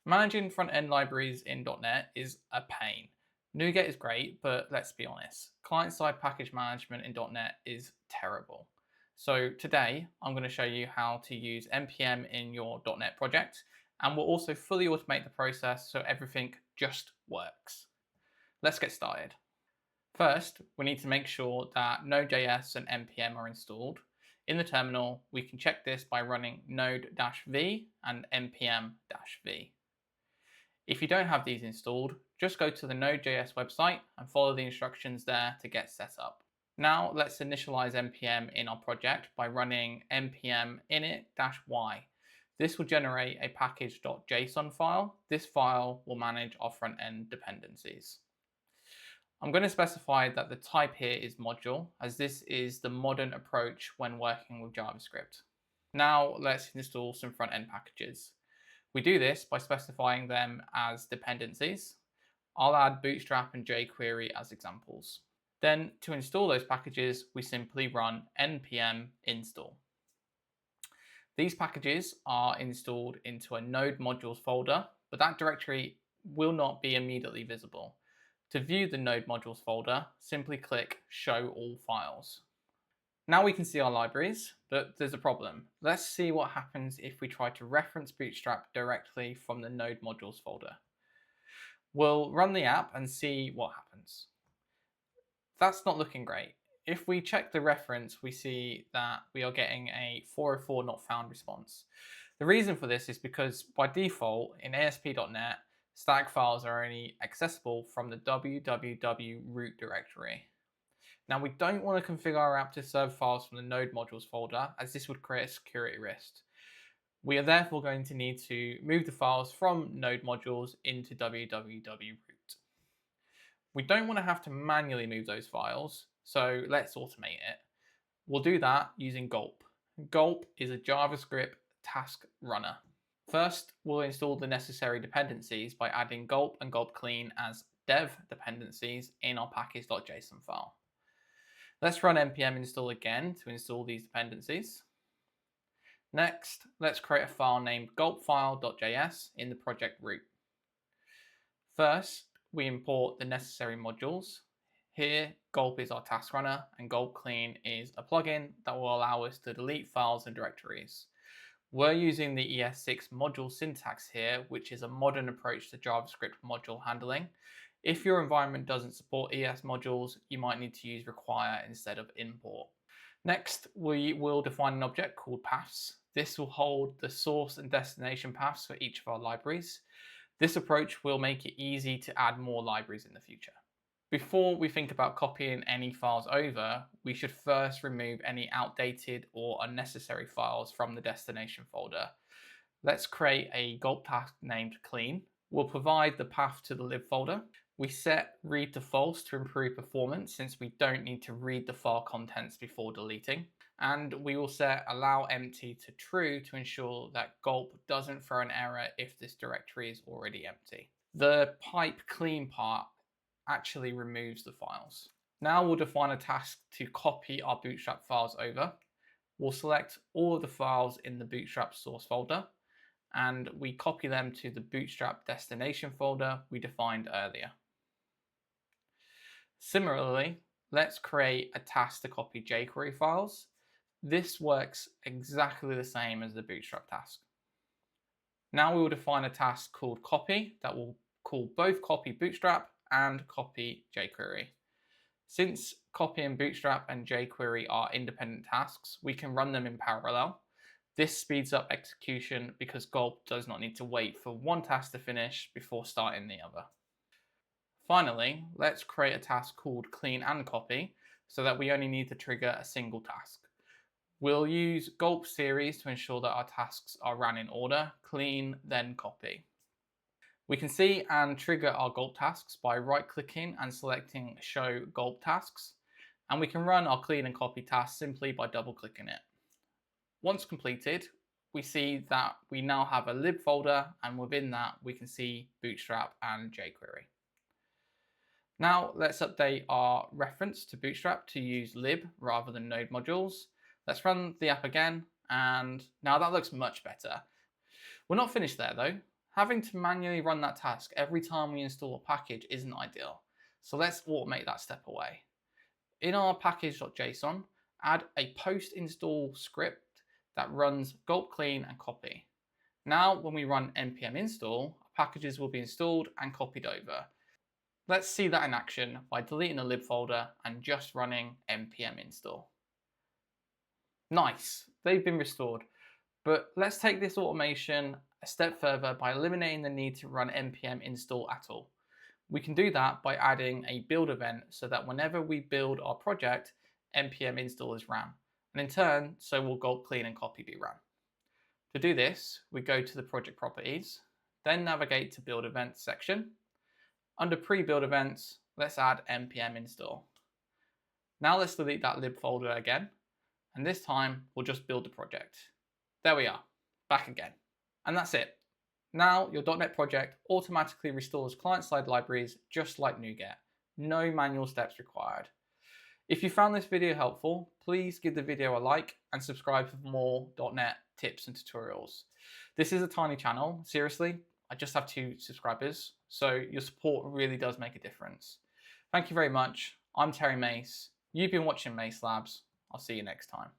Managing front-end libraries in .NET is a pain. NuGet is great, but let's be honest, client-side package management in .NET is terrible. So today, I'm going to show you how to use NPM in your .NET project, and we'll also fully automate the process so everything just works. Let's get started. First, we need to make sure that Node.js and NPM are installed. In the terminal, we can check this by running node-v and npm-v. If you don't have these installed, just go to the Node.js website and follow the instructions there to get set up. Now let's initialize npm in our project by running npm init-y. This will generate a package.json file. This file will manage our front-end dependencies. I'm going to specify that the type here is module, as this is the modern approach when working with JavaScript. Now let's install some front-end packages. We do this by specifying them as dependencies. I'll add Bootstrap and jQuery as examples. Then to install those packages, we simply run npm install. These packages are installed into a node modules folder, but that directory will not be immediately visible. To view the node modules folder, simply click show all files. Now we can see our libraries, but there's a problem. Let's see what happens if we try to reference Bootstrap directly from the node modules folder. We'll run the app and see what happens. That's not looking great. If we check the reference, we see that we are getting a 404 not found response. The reason for this is because by default in ASP.NET, static files are only accessible from the www.root directory. Now we don't want to configure our app to serve files from the node modules folder, as this would create a security risk. We are therefore going to need to move the files from node modules into www.root. We don't want to have to manually move those files, so let's automate it. We'll do that using Gulp. Gulp is a JavaScript task runner. First, we'll install the necessary dependencies by adding Gulp and Gulp clean as dev dependencies in our package.json file. Let's run npm install again to install these dependencies. Next, let's create a file named gulpfile.js in the project root. First, we import the necessary modules. Here, Gulp is our task runner and Gulp clean is a plugin that will allow us to delete files and directories. We're using the ES6 module syntax here, which is a modern approach to JavaScript module handling. If your environment doesn't support ES modules, you might need to use require instead of import. Next, we will define an object called paths. This will hold the source and destination paths for each of our libraries. This approach will make it easy to add more libraries in the future. Before we think about copying any files over, we should first remove any outdated or unnecessary files from the destination folder. Let's create a Gulp task named clean. We'll provide the path to the lib folder. We set read to false to improve performance since we don't need to read the file contents before deleting. And we will set allow empty to true to ensure that Gulp doesn't throw an error if this directory is already empty. The pipe clean part actually removes the files. Now we'll define a task to copy our Bootstrap files over. We'll select all of the files in the Bootstrap source folder and we copy them to the Bootstrap destination folder we defined earlier. Similarly, let's create a task to copy jQuery files. This works exactly the same as the Bootstrap task. Now we will define a task called copy that will call both copy Bootstrap and copy jQuery. Since copy and Bootstrap and jQuery are independent tasks, we can run them in parallel. This speeds up execution because Gulp does not need to wait for one task to finish before starting the other. Finally, let's create a task called clean and copy so that we only need to trigger a single task. We'll use Gulp series to ensure that our tasks are ran in order, clean, then copy. We can see and trigger our Gulp tasks by right-clicking and selecting Show Gulp Tasks, and we can run our clean and copy tasks simply by double-clicking it. Once completed, we see that we now have a lib folder, and within that we can see Bootstrap and jQuery. Now let's update our reference to Bootstrap to use lib rather than node modules. Let's run the app again, and now that looks much better. We're not finished there though. Having to manually run that task every time we install a package isn't ideal. So let's automate that step away. In our package.json, add a post install script that runs gulp clean and copy. Now, when we run npm install, packages will be installed and copied over. Let's see that in action by deleting the lib folder and just running npm install. Nice, they've been restored. But let's take this automation a step further by eliminating the need to run npm install at all. We can do that by adding a build event so that whenever we build our project, npm install is ran. And in turn, so will gulp clean and copy be ran. To do this, we go to the project properties, then navigate to build events section. Under pre-build events, let's add npm install. Now let's delete that lib folder again, and this time we'll just build the project. There we are, back again. And that's it. Now your .NET project automatically restores client-side libraries just like NuGet. No manual steps required. If you found this video helpful, please give the video a like and subscribe for more .NET tips and tutorials. This is a tiny channel, seriously, I just have 2 subscribers, so your support really does make a difference. Thank you very much. I'm Terry Mace. You've been watching Mace Labs. I'll see you next time.